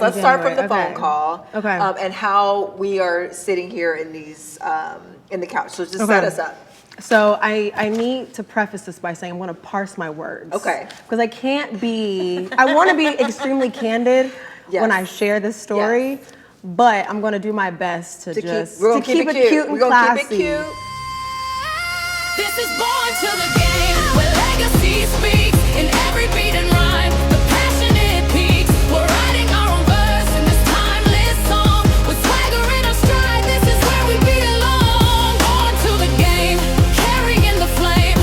Let's start from the phone call. Okay. And how we are sitting here in these in the couch. So just set us up. So I need to preface this by saying I'm going to parse my words. Okay. Because I want to be extremely candid when I share this story, but I'm going to do my best to keep it cute and classy. Keep it cute. This is born to the game where legacy speaks in every beat and rhyme. The passionate peaks. We're writing our own verse in this timeless song. With swagger in our stride, this is where we belong. Born to the game, carrying the flame.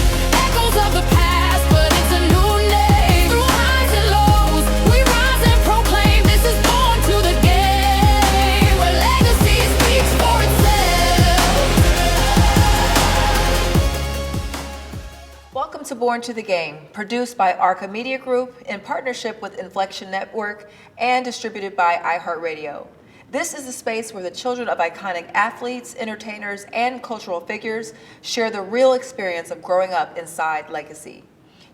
Echoes of the past, but it's a new name. Through highs and lows, we rise and proclaim. This is born to the game where legacy speaks for itself. Welcome to Born to the Game, produced by Arca Media Group in partnership with Inflection Network and distributed by iHeartRadio. This is the space where the children of iconic athletes, entertainers, and cultural figures share the real experience of growing up inside legacy.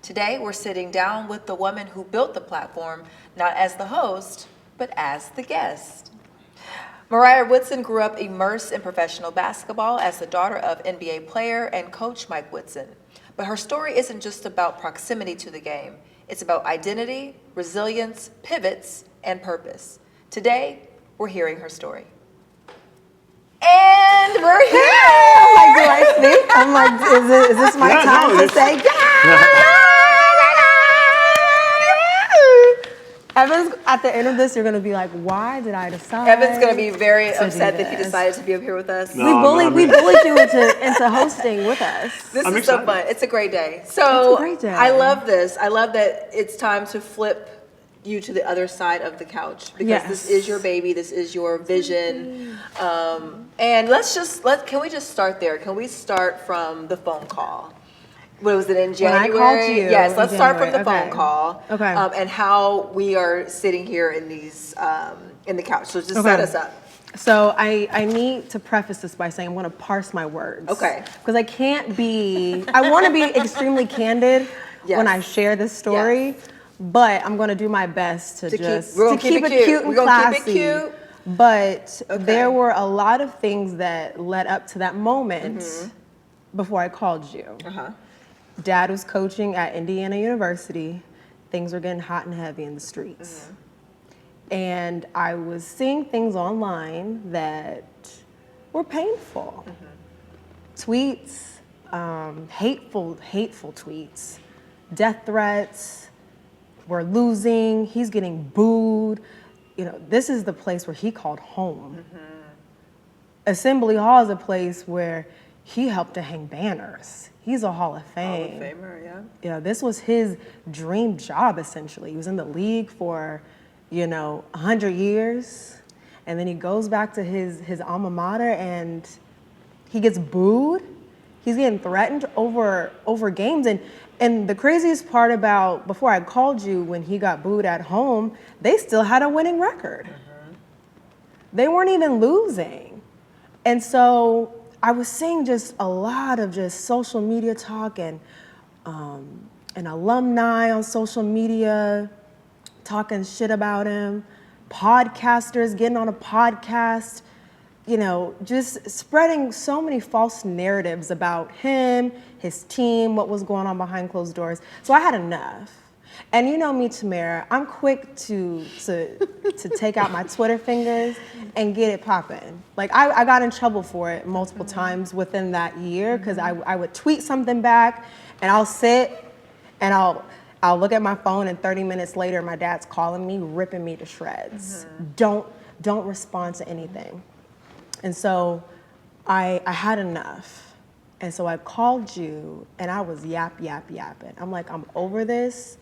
Today, we're sitting down with the woman who built the platform, not as the host, but as the guest. Mariah Woodson grew up immersed in professional basketball as the daughter of NBA player and coach Mike Woodson. But her story isn't just about proximity to the game. It's about identity, resilience, pivots, and purpose. Today, we're hearing her story. And we're here! I'm like, do I speak? I'm like, is this my time to say, Evan's, at the end of this, you're going to be like, why did I decide? Evan's going to be very upset that he decided to be up here with us. We bullied you into hosting with us. This is so fun. It's a great day. So it's a great day. I love this. I love that it's time to flip you to the other side of the couch because this is your baby. This is your vision. And can we just start there? Can we start from the phone call? What was it, in January? When I called you. Yes, let's start from the phone call. Okay. And how we are sitting here in these in the couch. So just set us up. So I need to preface this by saying I'm going to parse my words. Okay. Because I want to be extremely candid when I share this story, but I'm going to do my best to keep it cute and classy. But there were a lot of things that led up to that moment before I called you. Dad was coaching at Indiana University. Things were getting hot and heavy in the streets. And I was seeing things online that were painful. Tweets, hateful tweets, death threats, we're losing, he's getting booed. You know, this is the place where he called home. Assembly Hall is a place where he helped to hang banners. He's a Hall of Fame. Hall of Famer, yeah. You know, this was his dream job, essentially. He was in the league for, 100 years. And then he goes back to his alma mater and he gets booed. He's getting threatened over games. And the craziest part about, before I called you, when he got booed at home, they still had a winning record. They weren't even losing. And so I was seeing just a lot of just social media talk and alumni on social media talking shit about him, podcasters getting on a podcast, just spreading so many false narratives about him, his team, what was going on behind closed doors. So I had enough. And you know me, Tamara, I'm quick to take out my Twitter fingers and get it popping. Like I got in trouble for it multiple times within that year because I would tweet something back and I'll sit and I'll look at my phone and 30 minutes later my dad's calling me, ripping me to shreds. Don't respond to anything. And so I had enough. And so I called you and I was yapping. I'm like, I'm over this.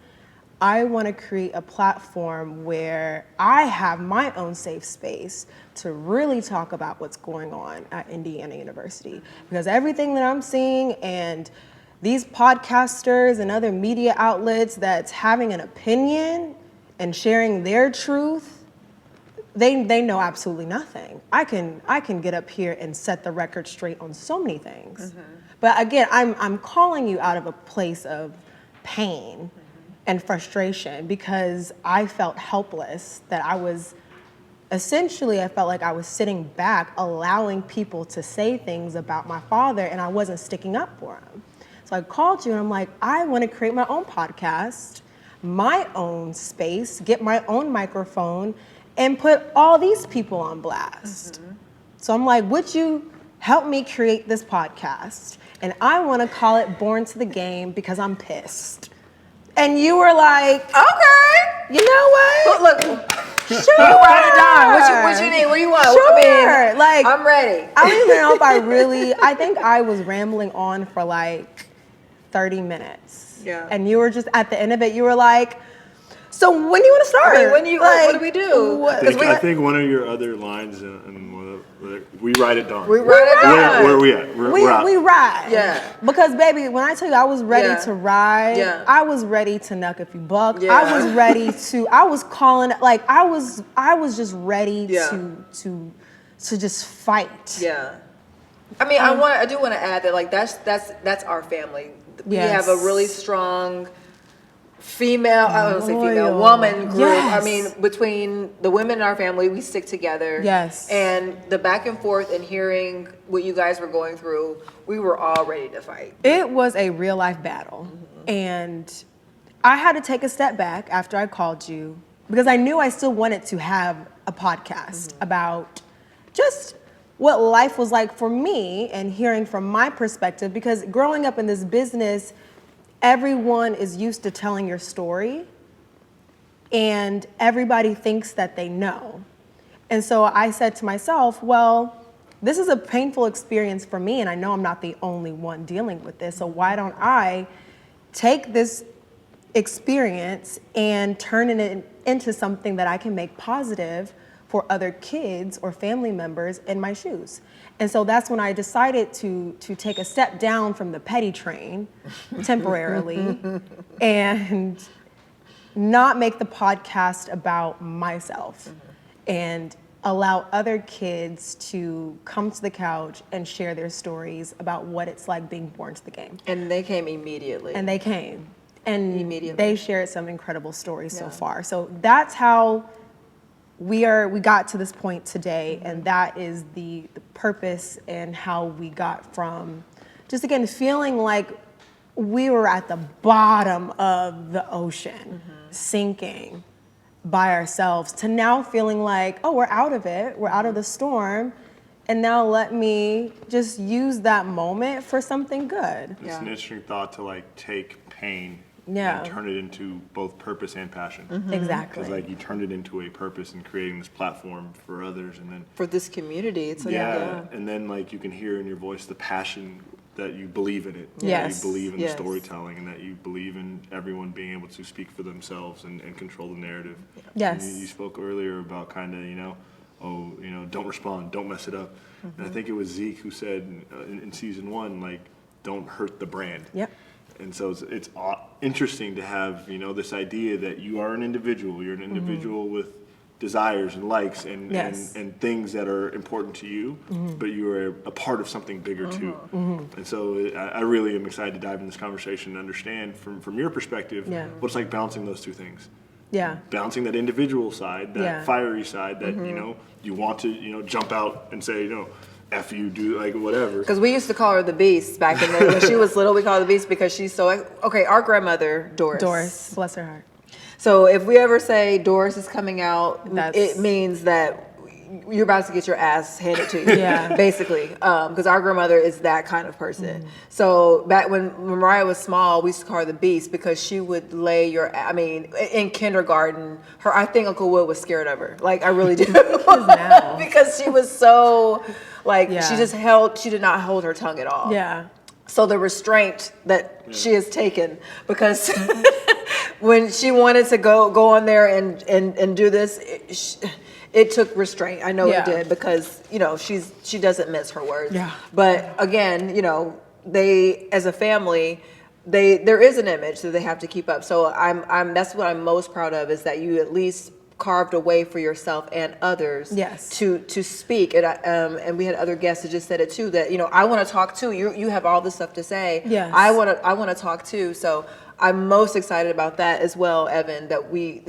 I want to create a platform where I have my own safe space to really talk about what's going on at Indiana University. Because everything that I'm seeing and these podcasters and other media outlets that's having an opinion and sharing their truth, they know absolutely nothing. I can get up here and set the record straight on so many things. But again, I'm calling you out of a place of pain and frustration because I felt helpless, that I was essentially I felt like I was sitting back, allowing people to say things about my father, and I wasn't sticking up for him. So I called you and I'm like, I want to create my own podcast, my own space, get my own microphone, and put all these people on blast. So I'm like, would you help me create this podcast? And I want to call it Born to the Game because I'm pissed. And you were like, Okay. you know what? Look, Sure. you ride or die. What you need? What do you want? Sure. I mean, Like, I'm ready. I don't even know if I think I was rambling on for like 30 minutes. Yeah. And you were just, at the end of it, you were like, so when do you want to start? I mean, when do you, what do we do? I think one of your other lines, we ride it down. We ride it down. Where are we at? We're out. We ride. Yeah. Because baby, when I tell you I was ready to ride, I was ready to knuck if you buck. Yeah. I was ready to, I was calling, like I was just ready to just fight. Yeah. I mean, I do want to add that, like, that's our family. We have a really strong female, I don't want to say female, Loyal. woman group. Yes. I mean, between the women in our family, we stick together. Yes. And the back and forth and hearing what you guys were going through, we were all ready to fight. It was a real life battle. And I had to take a step back after I called you because I knew I still wanted to have a podcast about just what life was like for me and hearing from my perspective, because growing up in this business, everyone is used to telling your story and everybody thinks that they know. And so I said to myself, well, this is a painful experience for me and I know I'm not the only one dealing with this. So why don't I take this experience and turn it into something that I can make positive for other kids or family members in my shoes. And so that's when I decided to take a step down from the petty train temporarily and not make the podcast about myself and allow other kids to come to the couch and share their stories about what it's like being born to the game. And they came immediately. And they came. And Immediately. they shared some incredible stories so far. So that's how we got to this point today, and that is the purpose and how we got from just, again, feeling like we were at the bottom of the ocean, sinking by ourselves, to now feeling like, oh, we're out of it, we're out of the storm, and now let me just use that moment for something good. It's an interesting thought to like take pain Yeah. and turn it into both purpose and passion. Exactly. Because like you turned it into a purpose in creating this platform for others, and then For this community. It's like, and then like you can hear in your voice the passion that you believe in it. Yes. That you believe in Yes. the storytelling, and that you believe in everyone being able to speak for themselves and control the narrative. Yes. And you spoke earlier about kind of, don't respond, don't mess it up. And I think it was Zeke who said in season 1, like, don't hurt the brand. Yep. And so it's interesting to have, this idea that you are an individual. You're an individual with desires and likes and, Yes. and things that are important to you, but you are a part of something bigger too. And so I really am excited to dive in this conversation and understand from your perspective what it's like balancing those two things. Yeah. Balancing that individual side, that fiery side that, you want to, jump out and say, F you, do like whatever. Because we used to call her the Beast back in the when she was little. We called her the Beast because she's so okay. Our grandmother Doris. Bless her heart. So if we ever say Doris is coming out, That's- it means that you're about to get your ass handed to you. Yeah. Basically, because our grandmother is that kind of person. So back when Mariah was small, we used to call her the Beast because she would lay in kindergarten, I think Uncle Will was scared of her. Like, I really do. now. Because she was so, Yeah. she did not hold her tongue at all. Yeah. So the restraint that she has taken, because when she wanted to go on there and do this, it took restraint. I know it did, because she doesn't miss her words. Yeah. But again, they, as a family, there is an image that they have to keep up. So that's what I'm most proud of, is that you at least carved a way for yourself and others to speak. And we had other guests that just said it too, that I want to talk too. You have all this stuff to say. Yes. I want to talk too. So I'm most excited about that as well, Evan, that we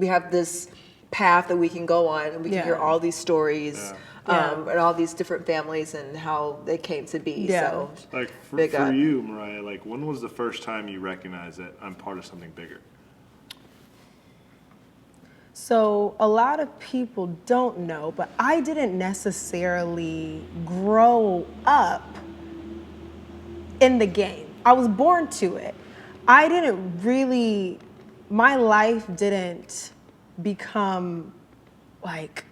have this path that we can go on, and we can hear all these stories and all these different families and how they came to be. Yeah. So, Like for you, Mariah, like when was the first time you recognized that I'm part of something bigger? So a lot of people don't know, but I didn't necessarily grow up in the game. I was born to it. I didn't really, my life didn't become like,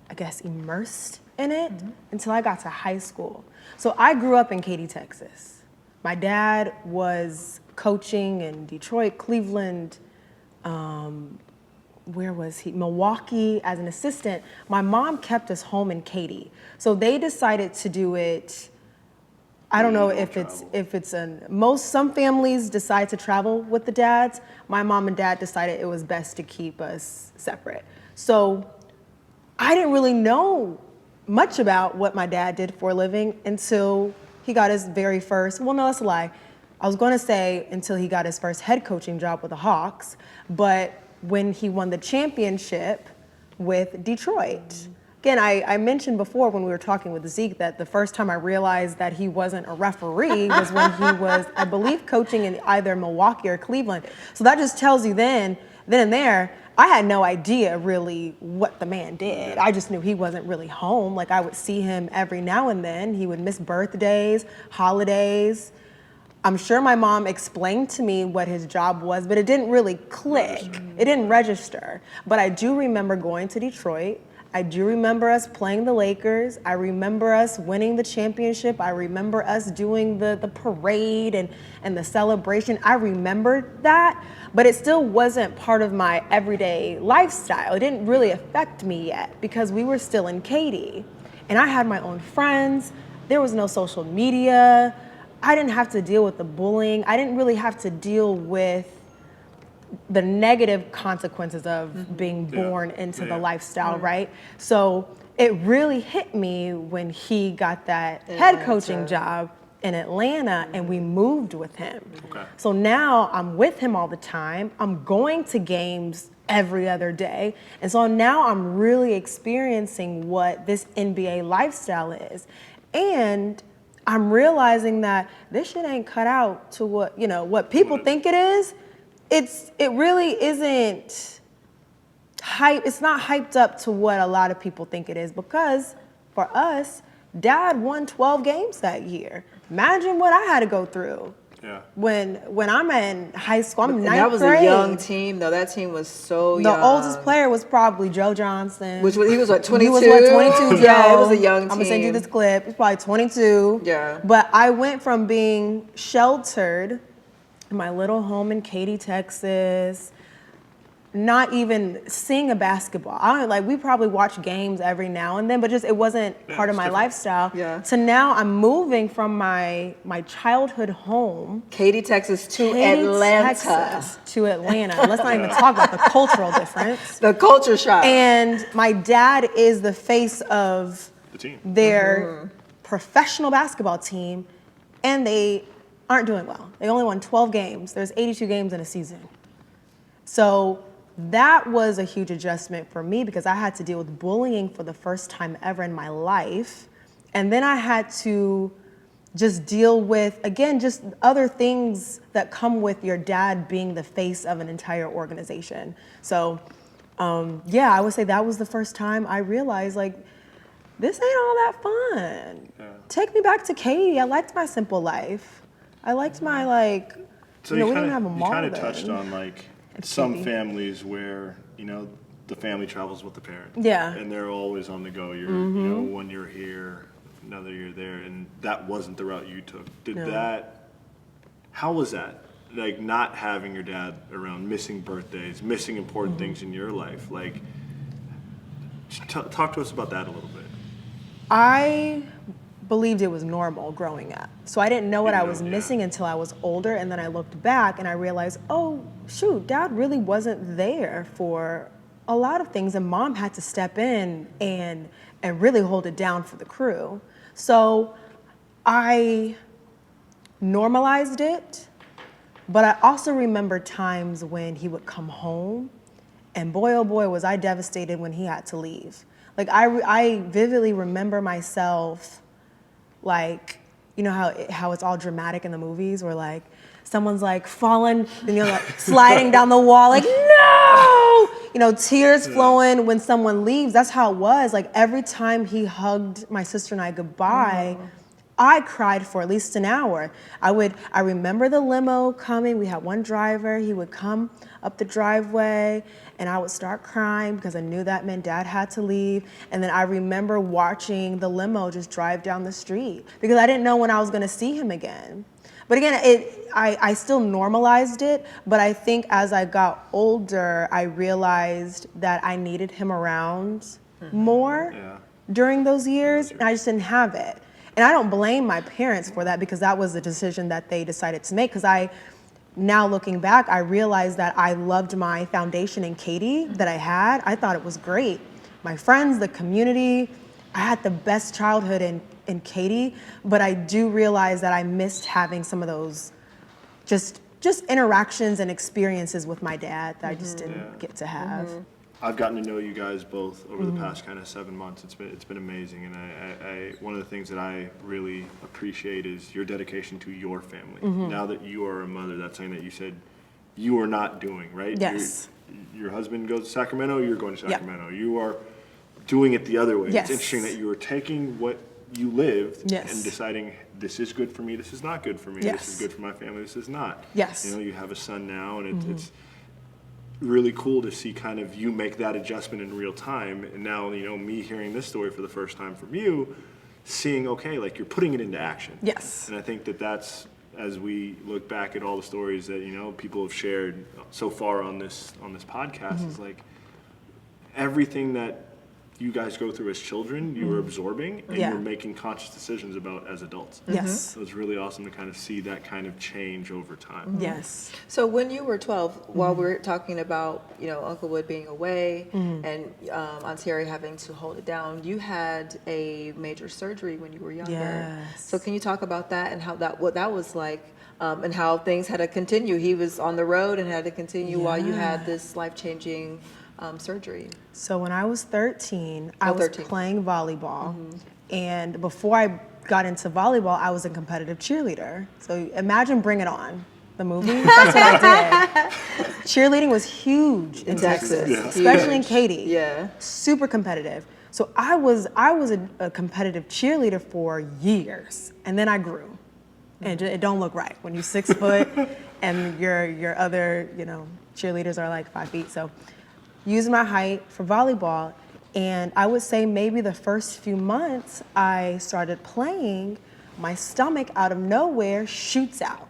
I guess, immersed in it until I got to high school. So I grew up in Katy, Texas. My dad was coaching in Detroit, Cleveland, where was he? Milwaukee as an assistant. My mom kept us home in Katy. So they decided to do it. I don't know if some families decide to travel with the dads. My mom and dad decided it was best to keep us separate. So I didn't really know much about what my dad did for a living until he got his very first, well, no, that's a lie. I was going to say until he got his first head coaching job with the Hawks, but when he won the championship with Detroit. Again, I mentioned before when we were talking with Zeke that the first time I realized that he wasn't a referee was when he was, I believe, coaching in either Milwaukee or Cleveland. So that just tells you then and there, I had no idea really what the man did. I just knew he wasn't really home. Like I would see him every now and then. He would miss birthdays, holidays. I'm sure my mom explained to me what his job was, but it didn't really click. It didn't register. But I do remember going to Detroit. I do remember us playing the Lakers. I remember us winning the championship. I remember us doing the parade and the celebration. I remembered that, but it still wasn't part of my everyday lifestyle. It didn't really affect me yet because we were still in Katy. And I had my own friends. There was no social media. I didn't have to deal with the bullying. I didn't really have to deal with the negative consequences of being born into the lifestyle, right? So it really hit me when he got that head coaching job in Atlanta and we moved with him. So now I'm with him all the time. I'm going to games every other day. And so now I'm really experiencing what this NBA lifestyle is. And I'm realizing that this shit ain't cut out to what people think it is. It really isn't hype. It's not hyped up to what a lot of people think it is because for us, Dad won 12 games that year. Imagine what I had to go through. Yeah. When I'm in high school, I'm ninth grade. That was a young team, though. That team was so young. The oldest player was probably Joe Johnson. He was what, 22? He was what, 22, Yeah, it was a young team. I'm going to send you this clip. He's probably 22. Yeah. But I went from being sheltered in my little home in Katy, Texas, not even seeing a basketball. We probably watch games every now and then, but just it wasn't part of my lifestyle. Yeah. So now I'm moving from my childhood home, Katy, Texas, to Atlanta. Let's not even talk about the cultural difference. The culture shock. And my dad is the face of the team. Their professional basketball team, and they aren't doing well. They only won 12 games. There's 82 games in a season. So that was a huge adjustment for me because I had to deal with bullying for the first time ever in my life. And then I had to just deal with, again, just other things that come with your dad being the face of an entire organization. So, I would say that was the first time I realized, this ain't all that fun. Yeah. Take me back to Katy. I liked my simple life. I liked my, so we didn't have a mall. You kind of touched on, some families where, the family travels with the parent. Yeah. And they're always on the go. You're, when you're here, another year there. And that wasn't the route you took. How was that? Not having your dad around, missing birthdays, missing important things in your life. Talk to us about that a little bit. I believed it was normal growing up. So I didn't know what I was missing until I was older, and then I looked back and I realized, oh, shoot, Dad really wasn't there for a lot of things, and Mom had to step in and really hold it down for the crew. So I normalized it, but I also remember times when he would come home And boy, oh boy, was I devastated when he had to leave. Like, I vividly remember myself, like, you know how it's all dramatic in the movies where, like, someone's, like, falling, and you're, like, sliding down the wall, like, no! You know, tears flowing when someone leaves. That's how it was. Like, every time he hugged my sister and I goodbye, I cried for at least an hour. I remember the limo coming. We had one driver. He would come up the driveway, and I would start crying because I knew that meant Dad had to leave. And then I remember watching the limo just drive down the street because I didn't know when I was going to see him again. But again, I still normalized it, but I think as I got older, I realized that I needed him around more during those years, and I just didn't have it. And I don't blame my parents for that because that was the decision that they decided to make. Because now looking back, I realized that I loved my foundation in Katy that I had. I thought it was great. My friends, the community, I had the best childhood in Katy, but I do realize that I missed having some of those just interactions and experiences with my dad that I just didn't get to have. I've gotten to know you guys both over the past kind of 7 months. It's been amazing, and I one of the things that I really appreciate is your dedication to your family. Now that you are a mother, that's something that you said you are not doing, right? Yes. Your husband goes to Sacramento, you're going to Sacramento. You are doing it the other way. Yes. It's interesting that you are taking what you lived Yes. and deciding this is good for me, this is not good for me, Yes. this is good for my family, this is not. Yes. You know, you have a son now, and it's really cool to see kind of you make that adjustment in real time. And now, you know, me hearing this story for the first time from you, seeing, okay, like you're putting it into action. Yes. And I think that that's, as we look back at all the stories that, you know, people have shared so far on this podcast, is like everything that you guys go through as children, you were absorbing, and Yeah. you were making conscious decisions about as adults. Yes. So it's really awesome to kind of see that kind of change over time. Yes. So when you were 12, while we were talking about, you know, Uncle Wood being away and Aunt Terry having to hold it down, you had a major surgery when you were younger. Yes. So can you talk about that and how what that was like, and how things had to continue? He was on the road and had to continue while you had this life-changing surgery. So when I was 13, I was 13. playing volleyball. And before I got into volleyball, I was a competitive cheerleader. So imagine Bring It On, the movie. That's what I did. Cheerleading was huge in Texas, Yeah. especially in Katy. Yeah. Super competitive. So I was a competitive cheerleader for years, and then I grew. And it don't look right when you're 6 foot and your other, you know, cheerleaders are like 5 feet. So using my height for volleyball, and I would say maybe the first few months I started playing, my stomach out of nowhere shoots out.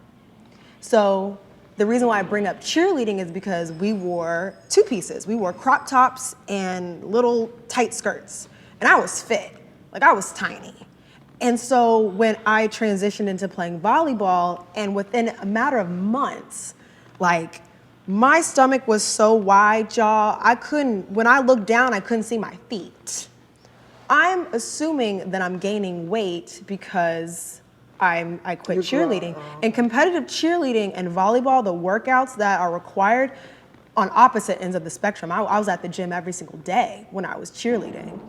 So the reason why I bring up cheerleading is because we wore two pieces. We wore crop tops and little tight skirts, and I was fit, like I was tiny. And so when I transitioned into playing volleyball, and within a matter of months, like my stomach was so wide, y'all, when I looked down, I couldn't see my feet. I'm assuming that I'm gaining weight because I quit cheerleading. And competitive cheerleading and volleyball, the workouts that are required on opposite ends of the spectrum. I was at the gym every single day when I was cheerleading.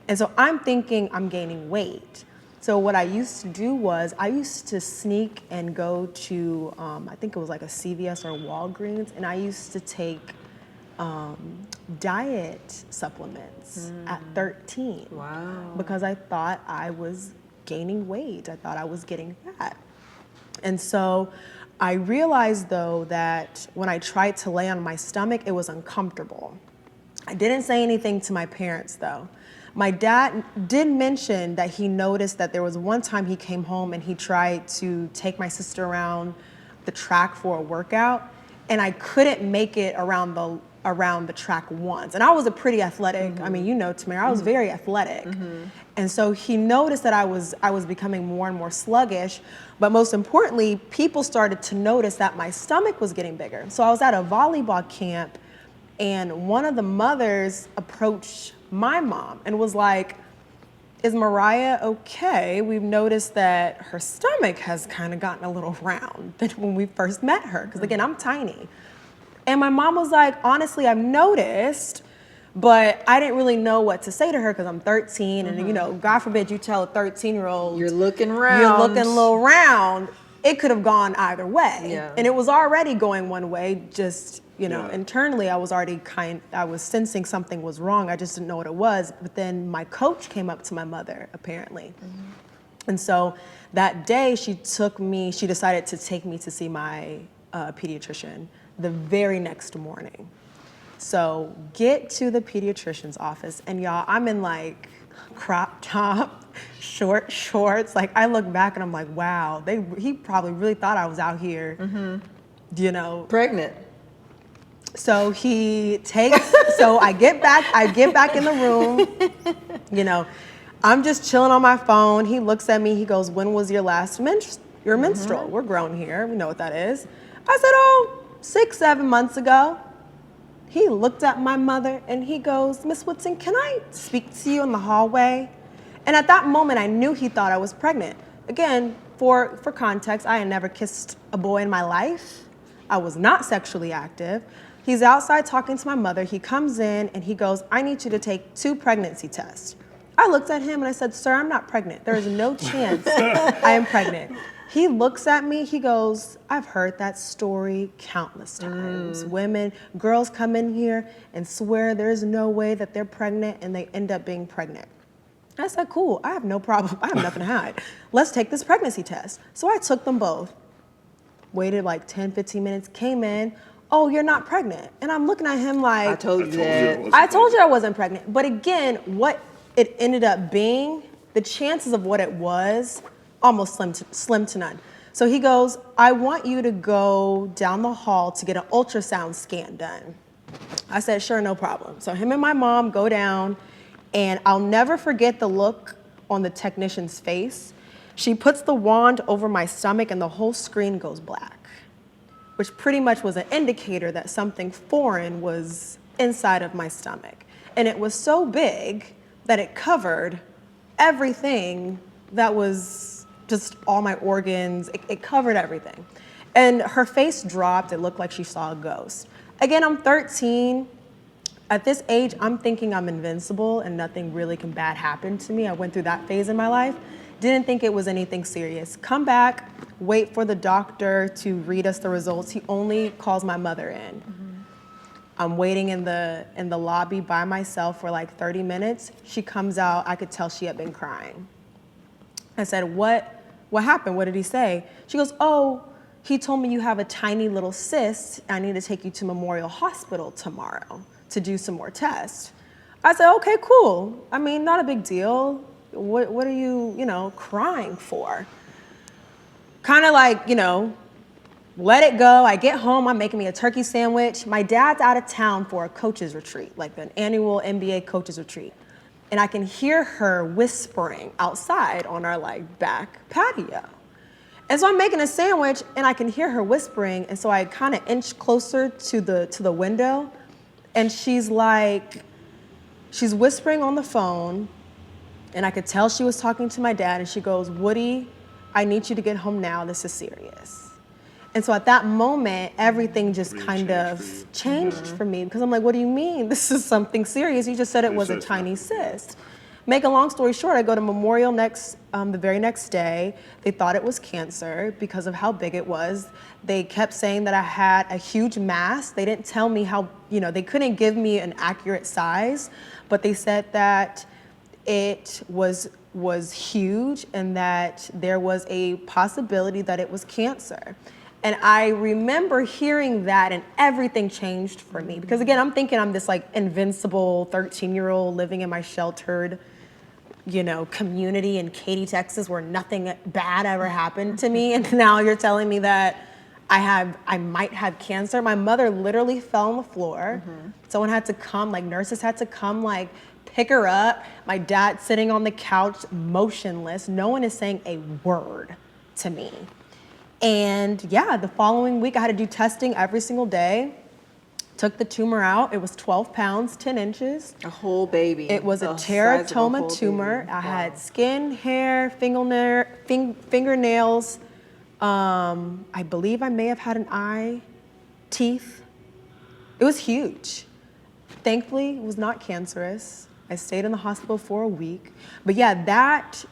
And so I'm thinking I'm gaining weight. So what I used to do was I used to sneak and go to, I think it was like a CVS or Walgreens, and I used to take diet supplements at 13. Wow. Because I thought I was gaining weight. I thought I was getting fat. And so I realized though that when I tried to lay on my stomach, it was uncomfortable. I didn't say anything to my parents though. My dad did mention that he noticed that there was one time he came home and he tried to take my sister around the track for a workout, and I couldn't make it around the track once. And I was a pretty athletic, I mean, you know, Tamara, I was very athletic. And so he noticed that I was becoming more and more sluggish, but most importantly, people started to notice that my stomach was getting bigger. So I was at a volleyball camp, and one of the mothers approached my mom and was like, "Is Mariah okay? We've noticed that her stomach has kind of gotten a little round than when we first met her." Because again, I'm tiny. And my mom was like, honestly, I've noticed, but I didn't really know what to say to her because I'm 13 and, you know, God forbid you tell a 13-year-old. You're looking round. You're looking a little round. It could have gone either way. Yeah. And it was already going one way, just, you know, Yeah. internally I was already I was sensing something was wrong. I just didn't know what it was. But then my coach came up to my mother, apparently. And so that day she decided to take me to see my pediatrician the very next morning. So get to the pediatrician's office and y'all, I'm in like crop top, short shorts. Like I look back and I'm like, wow, he probably really thought I was out here, you know. Pregnant. So so I get back in the room, you know, I'm just chilling on my phone. He looks at me, he goes, when was your last menstrual? We're grown here, we know what that is. I said, 6-7 months ago. He looked at my mother and he goes, Miss Woodson, can I speak to you in the hallway? And at that moment, I knew he thought I was pregnant. Again, for context, I had never kissed a boy in my life. I was not sexually active. He's outside talking to my mother. He comes in and he goes, I need you to take 2 pregnancy tests. I looked at him and I said, sir, I'm not pregnant. There is no chance I am pregnant. He looks at me, he goes, I've heard that story countless times. Girls come in here and swear there's no way that they're pregnant and they end up being pregnant. I said, cool, I have no problem. I have nothing to hide. Let's take this pregnancy test. So I took them both, waited like 10, 15 minutes, came in, oh, you're not pregnant. And I'm looking at him like, I told you that. I told you I wasn't pregnant. But again, what it ended up being, the chances of what it was, almost slim to none. So he goes, I want you to go down the hall to get an ultrasound scan done. I said, sure, no problem. So him and my mom go down, and I'll never forget the look on the technician's face. She puts the wand over my stomach and the whole screen goes black, which pretty much was an indicator that something foreign was inside of my stomach. And it was so big that it covered everything that was just all my organs. It covered everything. And her face dropped. It looked like she saw a ghost. Again, I'm 13. At this age, I'm thinking I'm invincible and nothing really bad happen to me. I went through that phase in my life. Didn't think it was anything serious. Come back, wait for the doctor to read us the results. He only calls my mother in. I'm waiting in the lobby by myself for like 30 minutes. She comes out. I could tell she had been crying. I said, what happened? What did he say? She goes, oh, he told me you have a tiny little cyst. I need to take you to Memorial Hospital tomorrow to do some more tests. I said, okay, cool. I mean, not a big deal. What are you, crying for? Kind of like, let it go. I get home, I'm making me a turkey sandwich. My dad's out of town for a coaches retreat, like an annual NBA coaches retreat. And I can hear her whispering outside on our back patio. And so I'm making a sandwich and I can hear her whispering. And so I kind of inch closer to the window, and she's whispering on the phone, and I could tell she was talking to my dad, and she goes, Woody, I need you to get home now, this is serious. And so at that moment, everything just Really kind changed of for you. changed for me, because I'm like, what do you mean? This is something serious. You just said it was a tiny cyst. Make a long story short, I go to Memorial the very next day. They thought it was cancer because of how big it was. They kept saying that I had a huge mass. They didn't tell me how, they couldn't give me an accurate size, but they said that it was huge and that there was a possibility that it was cancer. And I remember hearing that, and everything changed for me. Because again, I'm thinking I'm this invincible 13-year-old living in my sheltered, community in Katy, Texas, where nothing bad ever happened to me. And now you're telling me that I might have cancer. My mother literally fell on the floor. Someone had to come, nurses had to come, pick her up. My dad sitting on the couch, motionless. No one is saying a word to me. And yeah, the following week I had to do testing every single day. Took the tumor out. It was 12 pounds, 10 inches. A whole baby. It was a The size of a teratoma whole tumor. baby. I Wow. had skin, hair, fingernails. I believe I may have had an eye, teeth. It was huge. Thankfully, it was not cancerous. I stayed in the hospital for a week. But yeah, that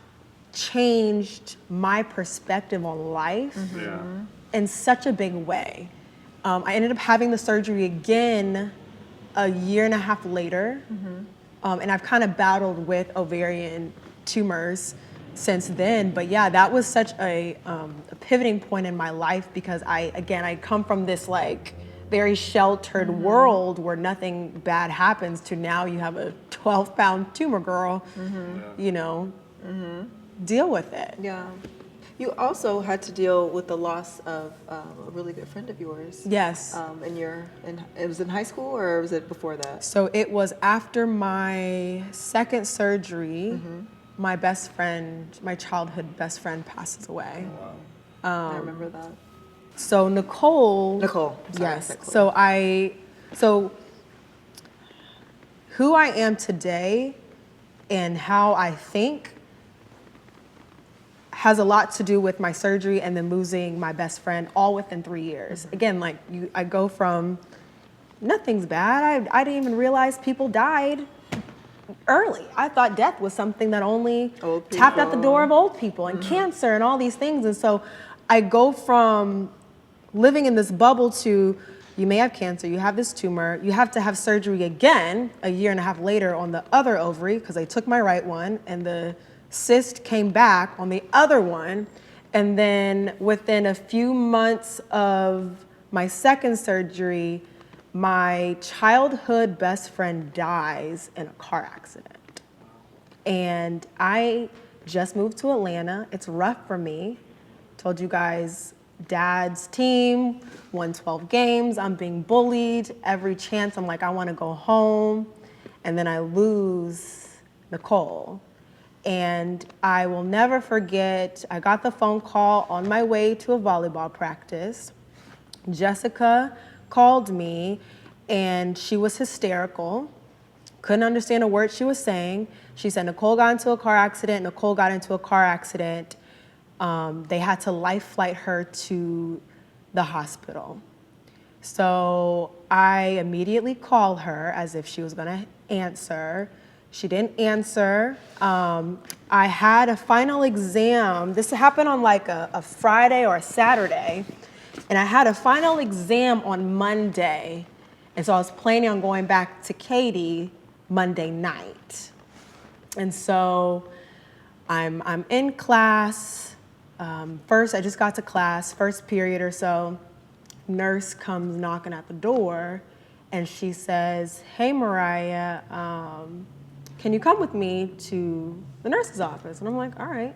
changed my perspective on life Yeah. in such a big way. I ended up having the surgery again a year and a half later. And I've kind of battled with ovarian tumors since then. But yeah, that was such a pivoting point in my life because I come from this like very sheltered world where nothing bad happens to now you have a 12-pound tumor girl, you know, deal with it. Yeah. You also had to deal with the loss of a really good friend of yours. Yes. It was in high school or was it before that? So it was after my second surgery, my best friend, my childhood best friend passes away. I remember that. So Nicole. Nicole. I'm sorry, I Yes. said Chloe. So who I am today and how I think has a lot to do with my surgery and then losing my best friend all within 3 years. Again, like I go from nothing's bad. I didn't even realize people died early. I thought death was something that only Old tapped at the people. door of old people and cancer and all these things. And so I go from living in this bubble to you may have cancer, you have this tumor, you have to have surgery again a year and a half later on the other ovary because they took my right one and the cyst came back on the other one. And then within a few months of my second surgery, my childhood best friend dies in a car accident. And I just moved to Atlanta. It's rough for me. Told you guys, dad's team won 12 games. I'm being bullied every chance. I'm like, I want to go home. And then I lose Nicole. And I will never forget, I got the phone call on my way to a volleyball practice. Jessica called me and she was hysterical. Couldn't understand a word she was saying. She said, Nicole got into a car accident. Nicole got into a car accident. They had to life flight her to the hospital. So I immediately called her as if she was gonna answer. She didn't answer. I had a final exam. This happened on like a Friday or a Saturday. And I had a final exam on Monday. And so I was planning on going back to Katy Monday night. And so I'm in class. First, I just got to class, first period or so. Nurse comes knocking at the door and she says, hey, Mariah, can you come with me to the nurse's office? And I'm like, all right.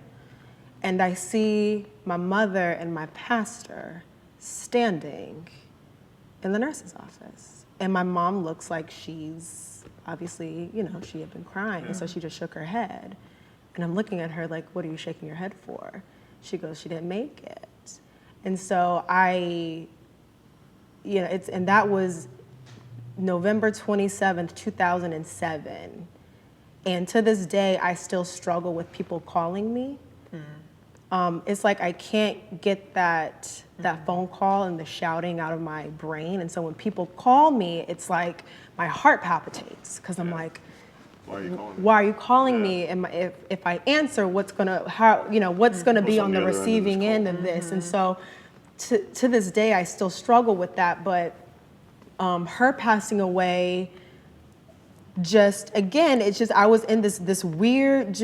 And I see my mother and my pastor standing in the nurse's office. And my mom looks like she's obviously, you know, she had been crying. And so she just shook her head. And I'm looking at her like, what are you shaking your head for? She goes, she didn't make it. And so and that was November 27th, 2007. And to this day, I still struggle with people calling me. It's like I can't get that phone call and the shouting out of my brain. And so when people call me, it's like my heart palpitates because I'm like, Why are you calling me? why are you calling me? And if I answer, what's gonna be on the receiving end of this? And so to this day, I still struggle with that. But her passing away, I was in this weird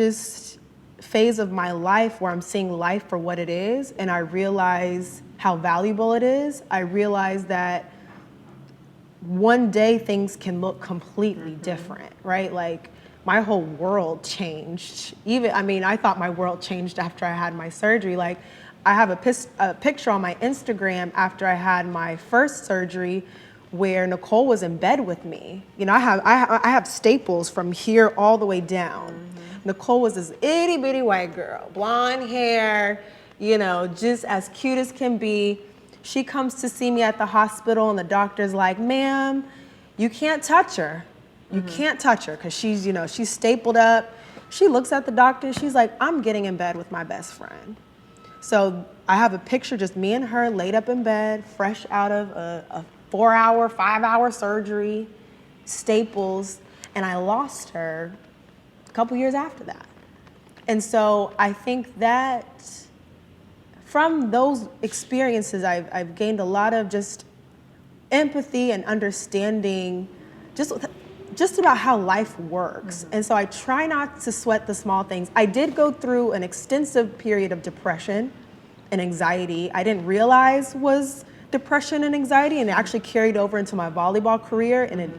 phase of my life where I'm seeing life for what it is, and I realize how valuable it is. I realize that one day things can look completely different, right? Like my whole world changed. I thought my world changed after I had my surgery. Like I have a picture on my Instagram after I had my first surgery where Nicole was in bed with me. You know, I have staples from here all the way down. Nicole was this itty bitty white girl, blonde hair, you know, just as cute as can be. She comes to see me at the hospital and the doctor's like, ma'am, you can't touch her. You can't touch her because she's stapled up. She looks at the doctor and she's like, I'm getting in bed with my best friend. So I have a picture, just me and her laid up in bed, fresh out of a 4-hour, 5-hour surgery, staples, and I lost her a couple years after that. And so I think that from those experiences, I've gained a lot of just empathy and understanding just about how life works. And so I try not to sweat the small things. I did go through an extensive period of depression and anxiety I didn't realize was depression and anxiety, and it actually carried over into my volleyball career, and it,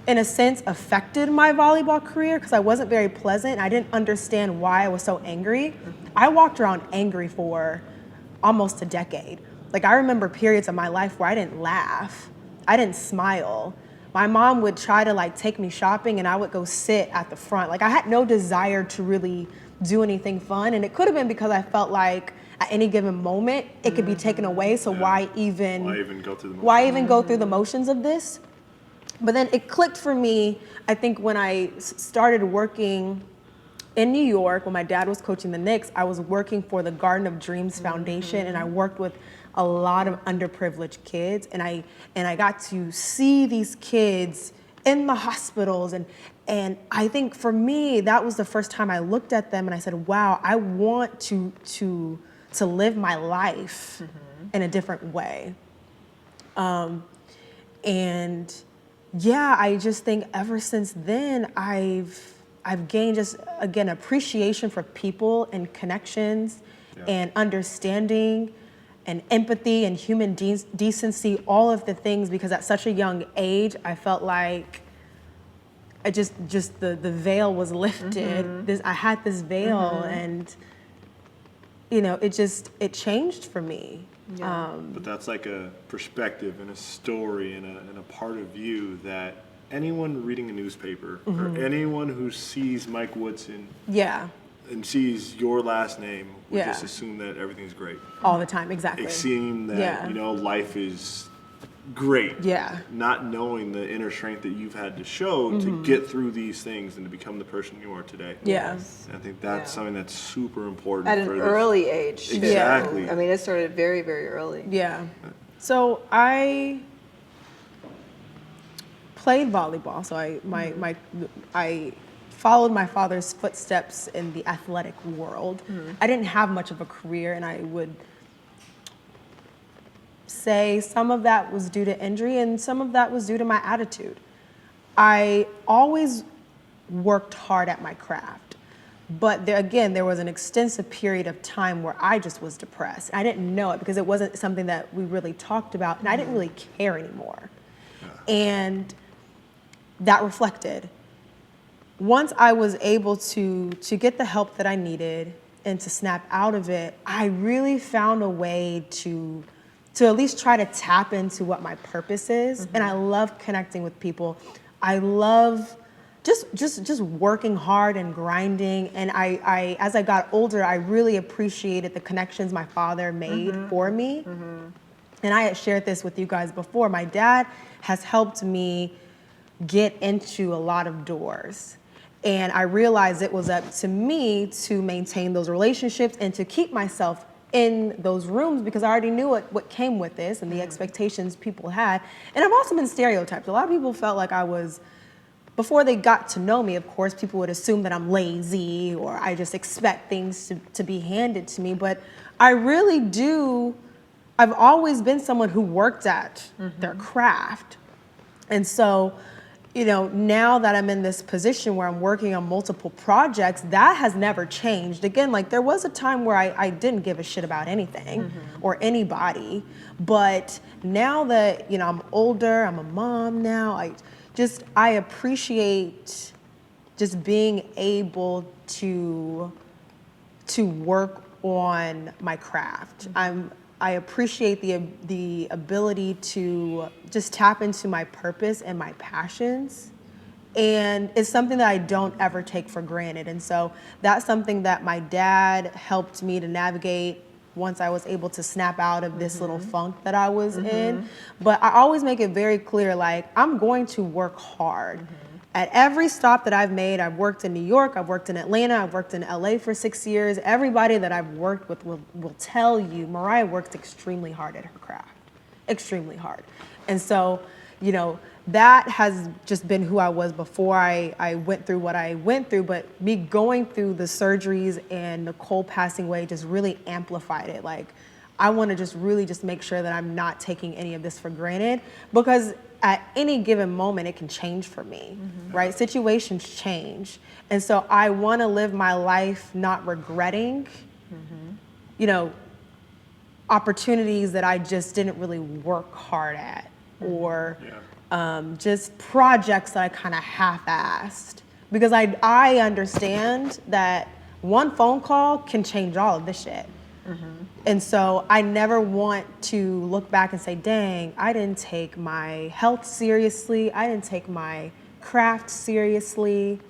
in a sense, affected my volleyball career because I wasn't very pleasant. I didn't understand why I was so angry. I walked around angry for almost a decade. Like, I remember periods of my life where I didn't laugh, I didn't smile. My mom would try to like take me shopping and I would go sit at the front. Like, I had no desire to really do anything fun, and it could have been because I felt like at any given moment it could be taken away, so why even go through the motions? Why even go through the motions of this? But then it clicked for me, I think, when I started working in New York. When my dad was coaching the Knicks, I was working for the Garden of Dreams Foundation, and I worked with a lot of underprivileged kids, and I got to see these kids in the hospitals, and I think for me that was the first time I looked at them and I said, wow, I want to live my life in a different way. And yeah, I just think ever since then I've gained just, again, appreciation for people and connections and understanding and empathy and human decency, all of the things, because at such a young age, I felt like I just the veil was lifted. I had this veil, and you know, it changed for me. But that's like a perspective and a story and a part of you that anyone reading a newspaper or anyone who sees Mike Woodson and sees your last name would just assume that everything's great. All the time, exactly. Assume that, you know, life is great. Yeah. Not knowing the inner strength that you've had to show to get through these things and to become the person you are today. Yes. And I think that's something that's super important. At an early age, too. Exactly. I mean, it started very, very early. Yeah. So I played volleyball. So I followed my father's footsteps in the athletic world. I didn't have much of a career, and I would say some of that was due to injury and some of that was due to my attitude. I always worked hard at my craft, but there was an extensive period of time where I just was depressed. I didn't know it because it wasn't something that we really talked about, and I didn't really care anymore. And that reflected. Once I was able to get the help that I needed and to snap out of it, I really found a way to at least try to tap into what my purpose is. And I love connecting with people. I love just working hard and grinding. And I as I got older, I really appreciated the connections my father made for me. And I had shared this with you guys before. My dad has helped me get into a lot of doors. And I realized it was up to me to maintain those relationships and to keep myself in those rooms because I already knew what came with this and the expectations people had. And I've also been stereotyped. A lot of people felt like I was, before they got to know me, of course, people would assume that I'm lazy or I just expect things to be handed to me. But I really do, I've always been someone who worked at their craft. And so, you know, now that I'm in this position where I'm working on multiple projects, that has never changed. Again, like there was a time where I didn't give a shit about anything or anybody. But now that, you know, I'm older, I'm a mom now, I appreciate just being able to work on my craft. I appreciate the ability to just tap into my purpose and my passions. And it's something that I don't ever take for granted. And so that's something that my dad helped me to navigate once I was able to snap out of this little funk that I was in. But I always make it very clear, like, I'm going to work hard. At every stop that I've made, I've worked in New York, I've worked in Atlanta, I've worked in LA for 6 years. Everybody that I've worked with will tell you, Mariah worked extremely hard at her craft. extremely hard. And so, you know, that has just been who I was before I went through what I went through, but me going through the surgeries and Nicole passing away just really amplified it. Like, I want to just really just make sure that I'm not taking any of this for granted, because at any given moment it can change for me, right? Situations change. And so I want to live my life not regretting, you know, opportunities that I just didn't really work hard at, or just projects that I kind of half-assed. Because I understand that one phone call can change all of this shit. And so I never want to look back and say, dang, I didn't take my health seriously. I didn't take my craft seriously.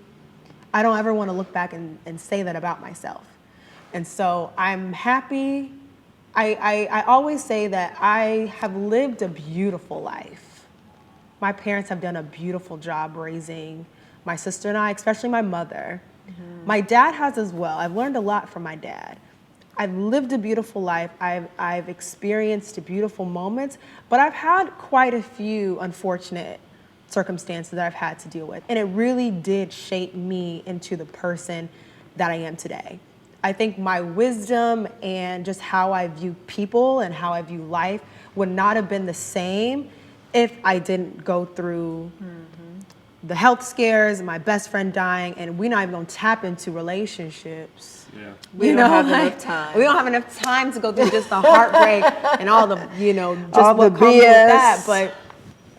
I don't ever want to look back and say that about myself. And so I'm happy. I always say that I have lived a beautiful life. My parents have done a beautiful job raising my sister and I, especially my mother. My dad has as well. I've learned a lot from my dad. I've lived a beautiful life. I've experienced beautiful moments, but I've had quite a few unfortunate circumstances that I've had to deal with. And it really did shape me into the person that I am today. I think my wisdom and just how I view people and how I view life would not have been the same if I didn't go through the health scares, my best friend dying, and we're not even gonna tap into relationships. Yeah. We don't have enough time. We don't have enough time to go through just the heartbreak and all the, just all what the comes with that. BS. But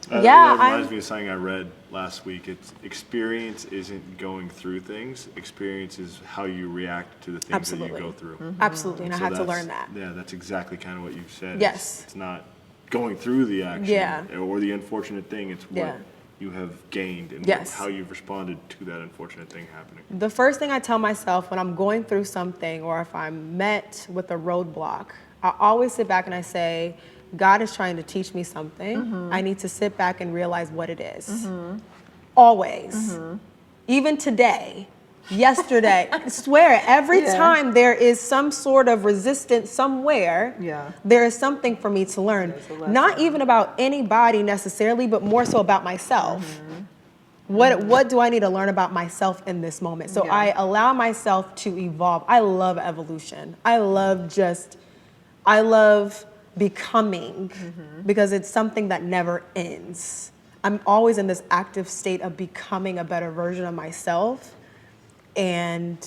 That reminds me of something I read last week. It's experience isn't going through things. Experience is how you react to the things Absolutely. that you go through. Absolutely, and I So had to that's- learn that. Yeah, that's exactly kind of what you said. Yes. It's not going through the action Yeah. or the unfortunate thing. It's what Yeah. you have gained and Yes. how you've responded to that unfortunate thing happening. The first thing I tell myself when I'm going through something or if I'm met with a roadblock, I always sit back and I say, God is trying to teach me something. I need to sit back and realize what it is. Always. Even today, yesterday, I swear, every time there is some sort of resistance somewhere, there is something for me to learn. Not even about anybody necessarily, but more so about myself. What do I need to learn about myself in this moment? So I allow myself to evolve. I love evolution. I love becoming, because it's something that never ends. I'm always in this active state of becoming a better version of myself. And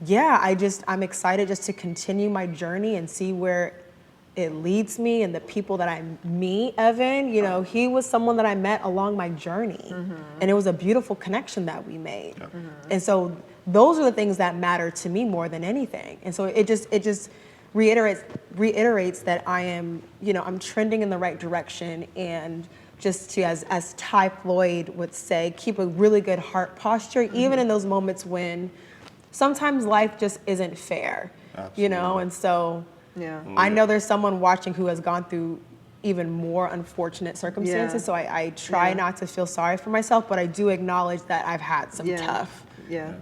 yeah, I'm excited just to continue my journey and see where it leads me and the people that I meet. Evan, he was someone that I met along my journey, and it was a beautiful connection that we made. And so those are the things that matter to me more than anything. And so it just reiterates that I am, I'm trending in the right direction, and just to, as Ty Floyd would say, keep a really good heart posture, even in those moments when sometimes life just isn't fair, and so I know there's someone watching who has gone through even more unfortunate circumstances, so I try not to feel sorry for myself, but I do acknowledge that I've had some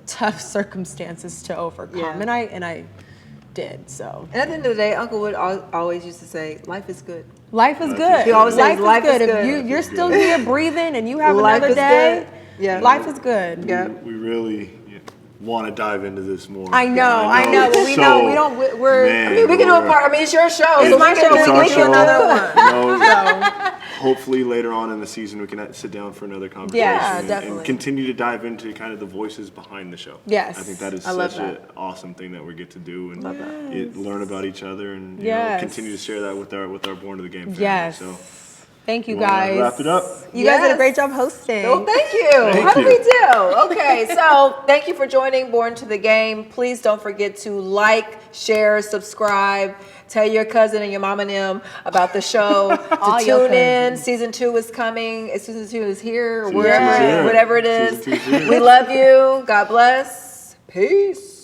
tough circumstances to overcome, and I did, so. And at the end of the day, Uncle Wood always used to say, life is good. Life is good. He always says, life is good. If you're still here breathing and you have Life another is day, good. life is good. Yeah. We really want to dive into this more. I know, but we So, we don't, we're, man, We can do a part. I mean, it's your show. It's so my we show. can It's do our we can show. do another one. Hopefully later on in the season we can sit down for another conversation Yeah, and definitely. continue to dive into kind of the voices behind the show. Yes. I think that is I love such an awesome thing that we get to do and learn about each other and continue to share that with our Born to the Game family. Yes. So Thank you wanna guys. wrap it up? You guys did a Yes. great job hosting. Oh, thank you. Thank How did you. we do? Okay, so thank you for joining Born to the Game. Please don't forget to like, share, subscribe. Tell your cousin and your mom and them about the show. All To your tune in. cousins. Season 2 is coming. Season 2 is here, Season wherever, 2's here. whatever it is. Season 2's here. We love you. God bless. Peace.